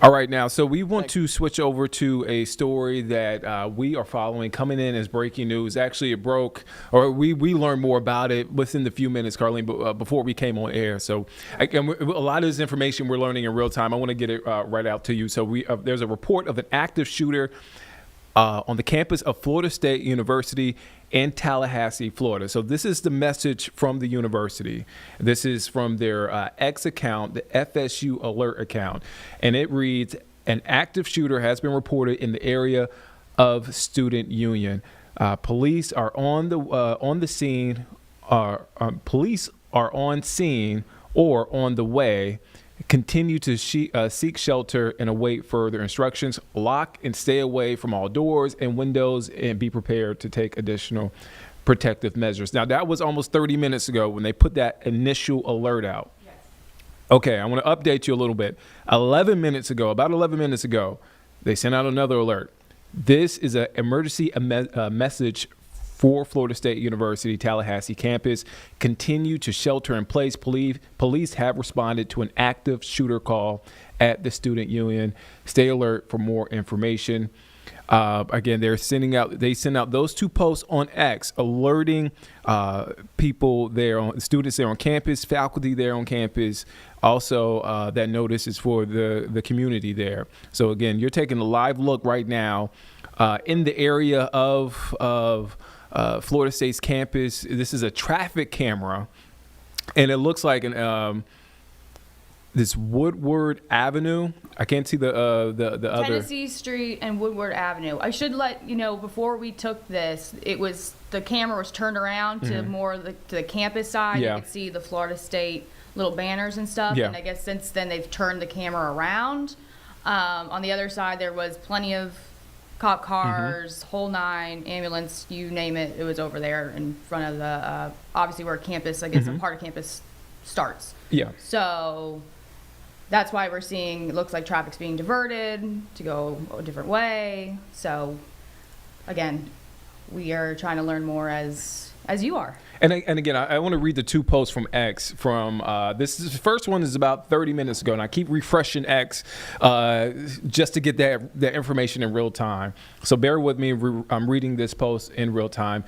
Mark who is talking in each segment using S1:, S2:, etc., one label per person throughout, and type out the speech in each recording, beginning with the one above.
S1: All right, now, so we want to switch over to a story that we are following coming in as breaking news. Actually, it broke, or we learned more about it within the few minutes, Carlene, but before we came on air. So again, a lot of this information we're learning in real time. I want to get it right out to you. So there's a report of an active shooter on the campus of Florida State University in Tallahassee, Florida. So this is the message from the university. This is from their X account, the FSU alert account. And it reads, an active shooter has been reported in the area of Student Union. Police are on the scene. Police are on scene or on the way. Continue to seek shelter and await further instructions. Lock and stay away from all doors and windows and be prepared to take additional protective measures. Now, that was almost 30 minutes ago when they put that initial alert out. Yes. Okay, I want to update you a little bit. About 11 minutes ago, they sent out another alert. This is an emergency message for Florida State University Tallahassee campus. Continue to shelter in place. Police have responded to an active shooter call at the Student Union. Stay alert for more information. Again, they send out those two posts on X, alerting people there, students there on campus, faculty there on campus. Also, that notice is for the community there. So again, you're taking a live look right now in the area of Florida State's campus. This is a traffic camera, and it looks like this Woodward Avenue. I can't see the other.
S2: Tennessee Street and Woodward Avenue. I should let you know, before we took this, the camera was turned around to more to the campus side.
S1: Yeah.
S2: You could see the Florida State little banners and stuff.
S1: Yeah.
S2: And I guess since then they've turned the camera around. On the other side, there was plenty of cop cars, whole nine, ambulance, you name it. It was over there in front of the, obviously where campus, I guess a part of campus starts.
S1: Yeah.
S2: So that's why we're seeing, it looks like traffic's being diverted to go a different way. So again, we are trying to learn more as you are.
S1: And again, I want to read the two posts from X. The first one is about 30 minutes ago, and I keep refreshing X just to get that information in real time. So bear with me. I'm reading this post in real time.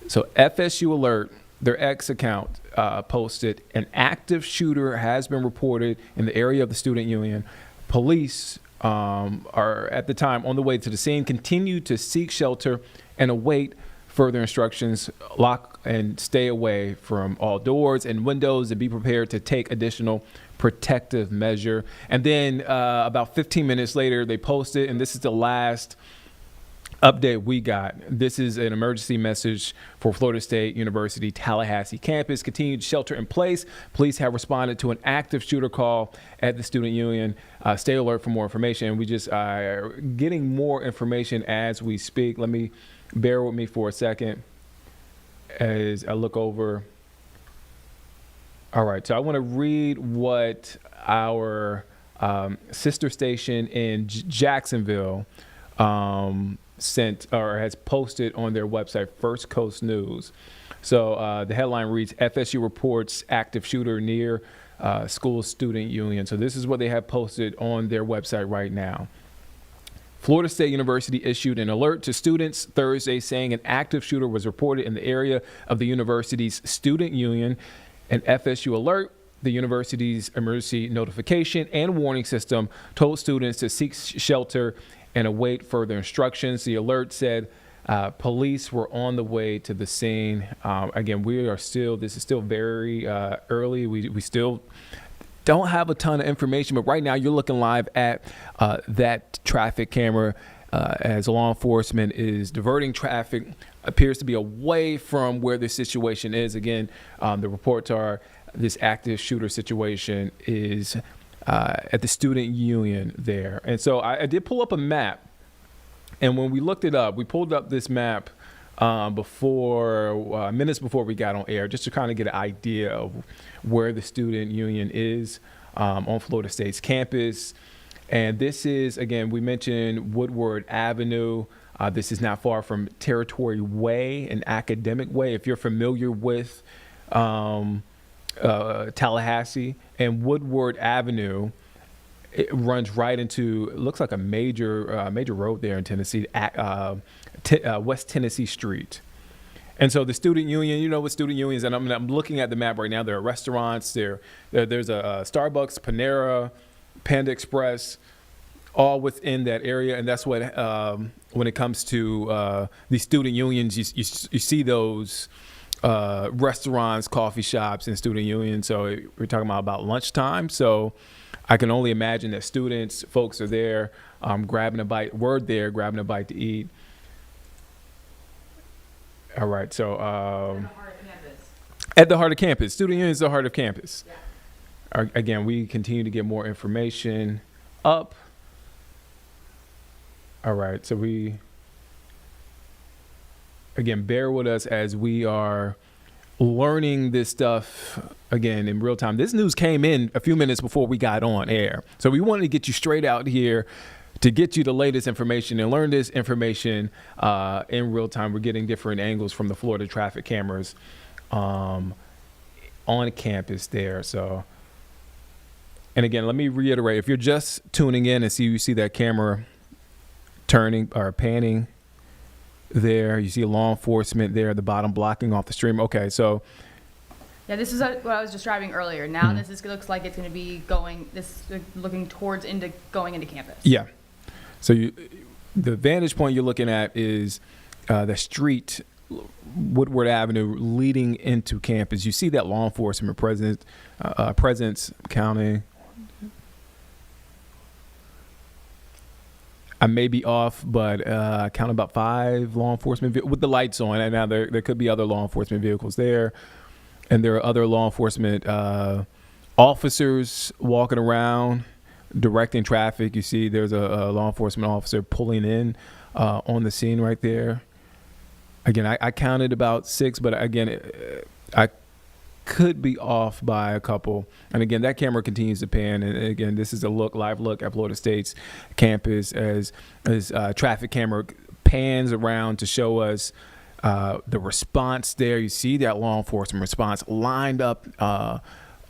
S1: So FSU Alert, their X account, posted, an active shooter has been reported in the area of the Student Union. Police are at the time on the way to the scene, continue to seek shelter and await further instructions. Lock and stay away from all doors and windows and be prepared to take additional protective measure. And then about 15 minutes later, they posted, and this is the last update we got. This is an emergency message for Florida State University Tallahassee campus. Continue to shelter in place. Police have responded to an active shooter call at the Student Union. Stay alert for more information. And we just are getting more information as we speak. Bear with me for a second as I look over. All right, so I want to read what our sister station in Jacksonville sent or has posted on their website, First Coast News. So the headline reads, FSU reports active shooter near school student union. So this is what they have posted on their website right now. Florida State University issued an alert to students Thursday saying an active shooter was reported in the area of the university's student union. An FSU alert, the university's emergency notification and warning system, told students to seek shelter and await further instructions. The alert said police were on the way to the scene. Again, this is still very early. We still don't have a ton of information, but right now you're looking live at that traffic camera as law enforcement is diverting traffic, appears to be away from where the situation is. Again, the reports are this active shooter situation is at the student union there. And so I did pull up a map, and when we looked it up, we pulled up this map minutes before we got on air, just to kind of get an idea of where the student union is on Florida State's campus. And this is, again, we mentioned Woodward Avenue. This is not far from Territory Way and Academic Way. If you're familiar with Tallahassee, and Woodward Avenue it runs right into, it looks like a major road there in Tennessee, West Tennessee Street. And so the student union, you know what student unions, and I'm looking at the map right now. There are restaurants, there's a Starbucks, Panera, Panda Express, all within that area. And that's what, when it comes to the student unions, you see those restaurants, coffee shops, and student unions. So we're talking about lunchtime. So I can only imagine that folks are there, grabbing a bite to eat. All right, so at the heart of campus, student union is the heart of campus. Yeah. Again, we continue to get more information up. All right, so again, bear with us as we are learning this stuff again in real time. This news came in a few minutes before we got on air, so we wanted to get you straight out here to get you the latest information and learn this information in real time. We're getting different angles from the Florida traffic cameras on campus there. So, and again, let me reiterate, if you're just tuning in and you see that camera turning or panning there, you see law enforcement there at the bottom blocking off the stream. Okay, so.
S2: Yeah, this is what I was describing earlier. Now this looks like it's going to be looking towards going into campus.
S1: Yeah. So the vantage point you're looking at is the street, Woodward Avenue, leading into campus. You see that law enforcement presence counting. I may be off, but I count about 5 law enforcement with the lights on. And now there could be other law enforcement vehicles there. And there are other law enforcement officers walking around, directing traffic. You see there's a law enforcement officer pulling in on the scene right there. Again, I counted about 6, but again, I could be off by a couple. And again, that camera continues to pan. And again, this is a live look at Florida State's campus as traffic camera pans around to show us the response there. You see that law enforcement response lined up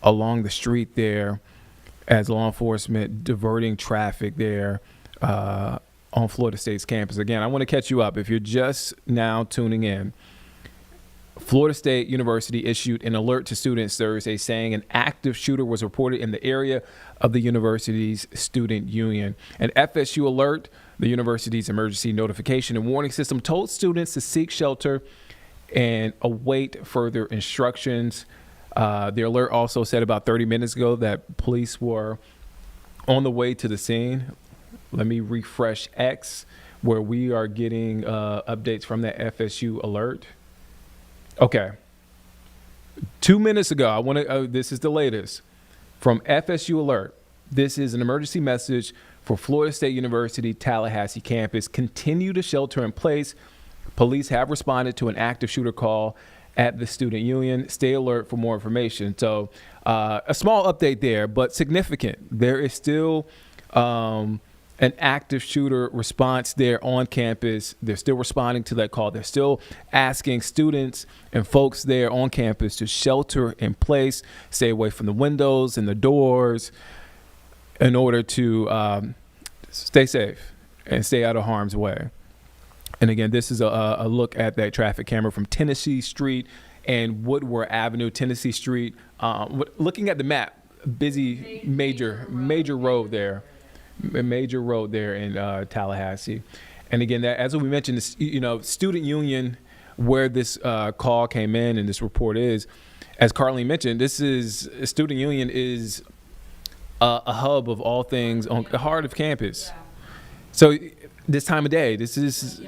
S1: along the street there as law enforcement diverting traffic there on Florida State's campus. Again, I want to catch you up. If you're just now tuning in, Florida State University issued an alert to students Thursday saying an active shooter was reported in the area of the university's student union. An FSU alert, the university's emergency notification and warning system, told students to seek shelter and await further instructions. The alert also said about 30 minutes ago that police were on the way to the scene. Let me refresh X, where we are getting updates from that FSU alert. Okay. 2 minutes ago, this is the latest from FSU alert. This is an emergency message for Florida State University Tallahassee campus. Continue to shelter in place. Police have responded to an active shooter call at the student union. Stay alert for more information. So a small update there, but significant. There is still an active shooter response there on campus. They're still responding to that call. They're still asking students and folks there on campus to shelter in place, stay away from the windows and the doors in order to stay safe and stay out of harm's way. And again, this is a look at that traffic camera from Tennessee Street and Woodward Avenue, Tennessee Street. Looking at the map, busy major road there. A major road there in Tallahassee. And again, that, as we mentioned, this, student union, where this call came in and this report is, as Carlene mentioned, student union is a hub of all things on the heart of campus. Yeah. So this time of day, this is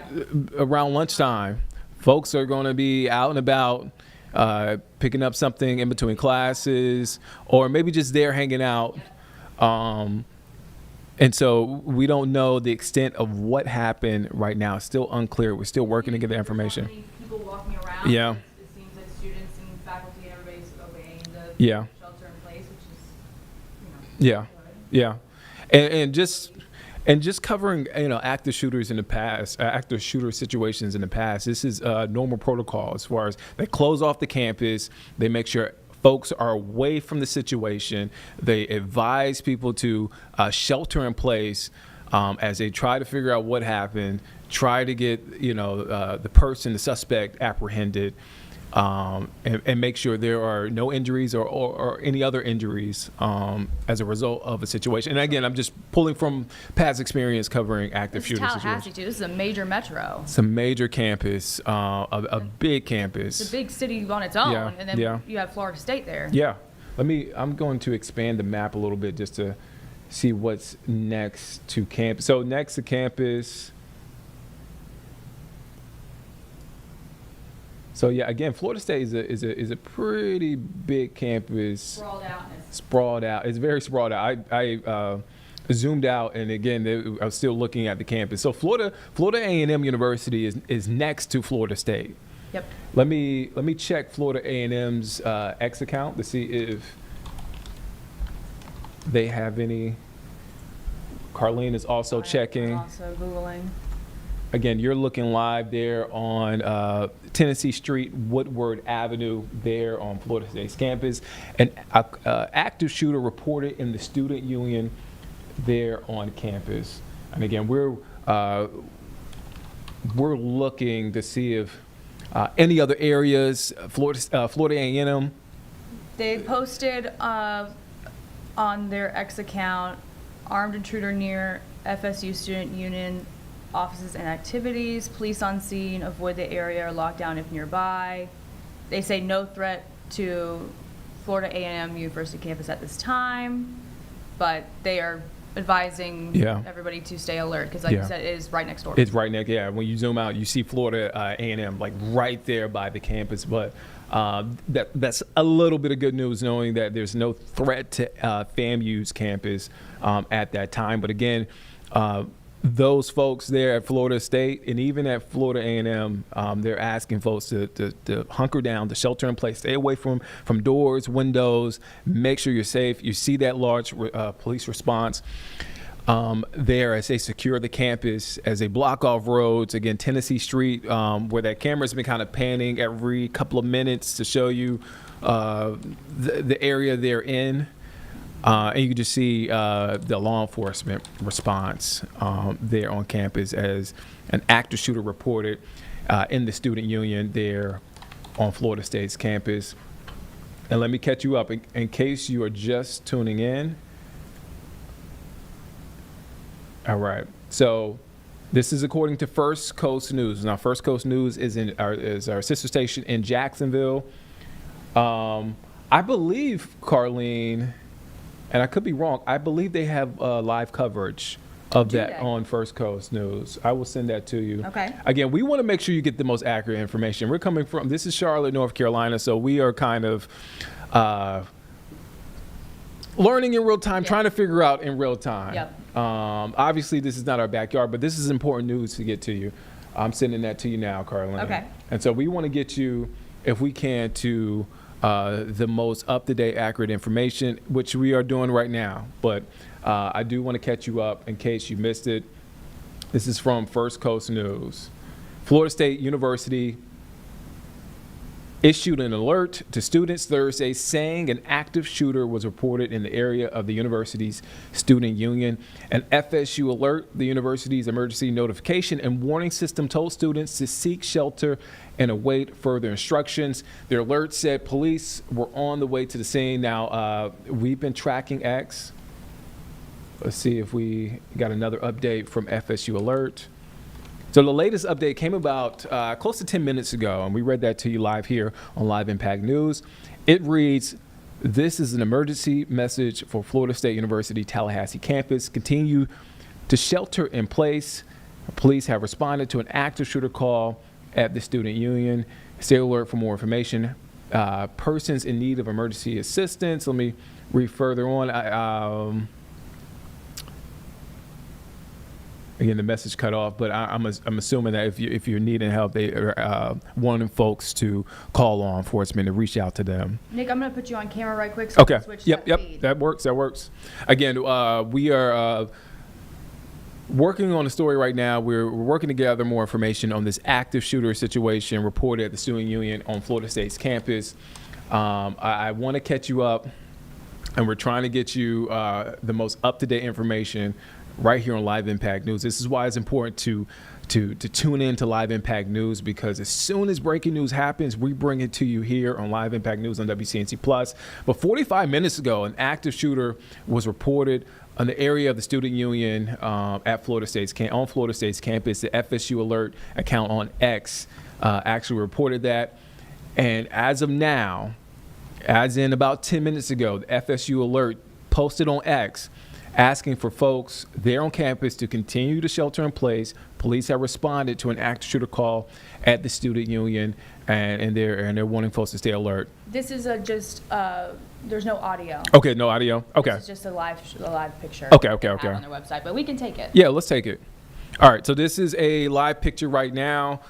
S1: around lunchtime, folks are going to be out and about, picking up something in between classes, or maybe just there hanging out. And so we don't know the extent of what happened right now. It's still unclear. We're still working to get the information.
S2: People walking around.
S1: Yeah.
S2: It seems like students and faculty and everybody's obeying the shelter in place, which is,
S1: Yeah. And just covering, active shooters in the past, active shooter situations in the past. This is normal protocol as far as they close off the campus. They make sure folks are away from the situation. They advise people to shelter in place as they try to figure out what happened, try to get the suspect apprehended, and make sure there are no injuries or any other injuries as a result of a situation. And again, I'm just pulling from past experience covering active shooter situations.
S2: Tallahassee too. This is a major metro.
S1: It's a major campus, a big campus.
S2: It's a big city on its own,
S1: Yeah,
S2: and then
S1: yeah.
S2: you have Florida State there.
S1: Yeah. I'm going to expand the map a little bit just to see what's next to campus. So next to campus. So yeah, again, Florida State is a pretty big campus. Sprawled out. It's very sprawled out. I zoomed out, and again, I was still looking at the campus. So Florida A&M University is next to Florida State.
S2: Yep.
S1: Let me check Florida A&M's X account to see if they have any. Carlene is also checking.
S2: I'm also Googling.
S1: Again, you're looking live there on Tennessee Street, Woodward Avenue, there on Florida State's campus. An active shooter reported in the student union there on campus. And again, we're looking to see if any other areas, Florida A&M.
S2: They posted on their X account, armed intruder near FSU student union offices and activities, police on scene, avoid the area or lock down if nearby. They say no threat to Florida A&M University campus at this time, but they are advising everybody to stay alert because, like you said, it is right next door.
S1: It's right next. Yeah, when you zoom out, you see Florida A&M like right there by the campus. But that's a little bit of good news, knowing that there's no threat to FAMU's campus at that time. But again, those folks there at Florida State and even at Florida A&M, they're asking folks to hunker down, to shelter in place, stay away from doors, windows, make sure you're safe. You see that large police response there as they secure the campus, as they block off roads. Again, Tennessee Street, where that camera's been kind of panning every couple of minutes to show you the area they're in. And you can just see the law enforcement response there on campus as an active shooter reported in the student union there on Florida State's campus. And let me catch you up in case you are just tuning in. All right. So this is according to First Coast News. Now, First Coast News is our sister station in Jacksonville. I believe, Carlene, and I could be wrong, I believe they have live coverage of that on First Coast News. I will send that to you.
S2: Okay.
S1: Again, we want to make sure you get the most accurate information. We're coming from, this is Charlotte, North Carolina, so we are kind of learning in real time, trying to figure out in real time.
S2: Yep.
S1: Obviously, this is not our backyard, but this is important news to get to you. I'm sending that to you now, Carlene.
S2: Okay.
S1: And so we want to get you, if we can, to the most up-to-date, accurate information, which we are doing right now. But I do want to catch you up in case you missed it. This is from First Coast News. Florida State University issued an alert to students Thursday saying an active shooter was reported in the area of the university's student union. An FSU alert, the university's emergency notification and warning system, told students to seek shelter and await further instructions. Their alert said police were on the way to the scene. Now, we've been tracking X. Let's see if we got another update from FSU alert. So the latest update came about close to 10 minutes ago, and we read that to you live here on Live Impact News. It reads, "This is an emergency message for Florida State University Tallahassee campus. Continue to shelter in place. Police have responded to an active shooter call at the student union. Stay alert for more information. Persons in need of emergency assistance." Let me read further on. Again, the message cut off, but I'm assuming that if you're needing help, they are wanting folks to call law enforcement to reach out to them.
S2: Nick, I'm going to put you on camera right quick. So
S1: Okay.
S2: Switch
S1: Yep.
S2: feed.
S1: That works. Again, we are working on a story right now. We're working to gather more information on this active shooter situation reported at the student union on Florida State's campus. I want to catch you up, and we're trying to get you the most up-to-date information right here on Live Impact News. This is why it's important to tune in to Live Impact News, because as soon as breaking news happens, we bring it to you here on Live Impact News on WCNC Plus. But 45 minutes ago, an active shooter was reported on the area of the student union at Florida State's on Florida State's campus. The FSU Alert account on X actually reported that, and as of now, as in about 10 minutes ago, the FSU Alert posted on X asking for folks there on campus to continue to shelter in place. Police have responded to an active shooter call at the student union, and they're wanting folks to stay alert.
S2: This is there's no audio.
S1: Okay, no audio. Okay.
S2: It's just a live picture.
S1: Okay.
S2: On their website, but we can take it.
S1: Yeah, let's take it. All right, so this is a live picture right now.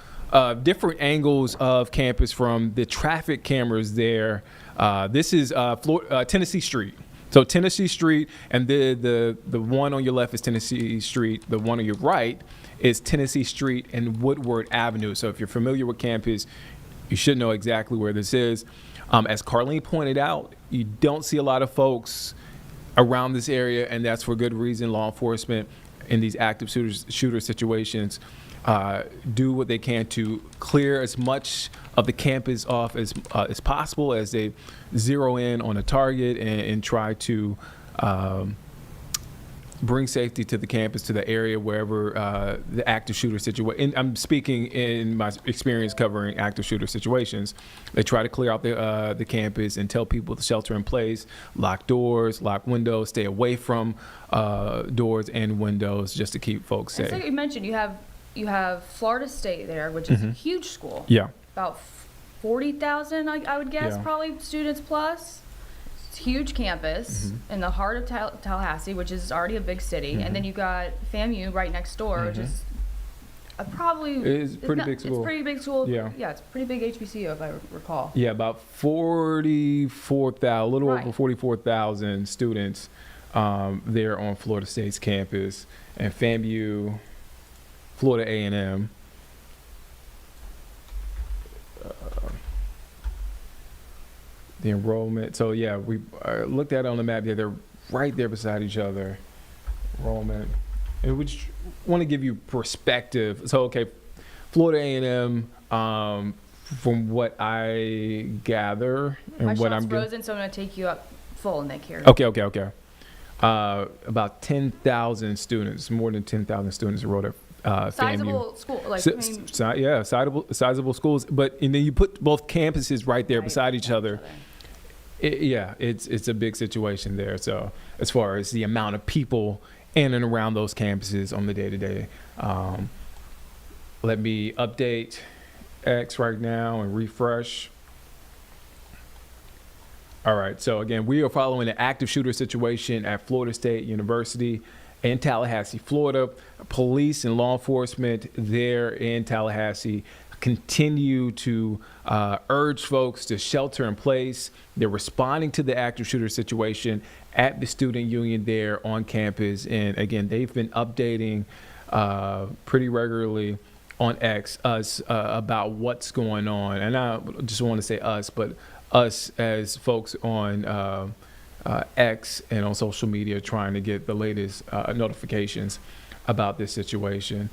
S1: Different angles of campus from the traffic cameras there. This is Tennessee Street. So Tennessee Street, and the one on your left is Tennessee Street. The one on your right is Tennessee Street and Woodward Avenue. So if you're familiar with campus, you should know exactly where this is. As Carlene pointed out, you don't see a lot of folks around this area, and that's for good reason. Law enforcement in these active shooter situations do what they can to clear as much of the campus off as possible as they zero in on a target and try to bring safety to the campus, to the area wherever the active shooter situation. I'm speaking in my experience covering active shooter situations. They try to clear out the campus and tell people to shelter in place, lock doors, lock windows, stay away from doors and windows, just to keep folks safe.
S2: And so you mentioned you have Florida State there, which is a huge school.
S1: Yeah.
S2: About 40,000, I would guess, probably students plus. It's a huge campus in the heart of Tallahassee, which is already a big city. And then you've got FAMU right next door, which is
S1: It's a pretty big school.
S2: It's a pretty big school.
S1: Yeah.
S2: Yeah, it's a pretty big HBCU, if I recall.
S1: Yeah, about 44,000, a little over 44,000 students there on Florida State's campus. And FAMU, Florida A&M, the enrollment. So yeah, we looked at it on the map. Yeah, they're right there beside each other. Enrollment, and we just want to give you perspective. So okay, Florida A&M. From what I gather and
S2: My
S1: what I'm
S2: shot's frozen, so I'm gonna take you up full, Nick, here.
S1: Okay. About 10,000 students, more than 10,000 students enrolled at
S2: Sizable
S1: FAMU.
S2: school, like
S1: Sizable schools. But and then you put both campuses right there beside each other. It's a big situation there. So as far as the amount of people in and around those campuses on the day-to-day, let me update X right now and refresh. All right, so again, we are following an active shooter situation at Florida State University in Tallahassee, Florida. Police and law enforcement there in Tallahassee continue to urge folks to shelter in place. They're responding to the active shooter situation at the student union there on campus. And again, they've been updating pretty regularly on X us about what's going on. And I just want to say us, but us as folks on X and on social media trying to get the latest notifications about this situation.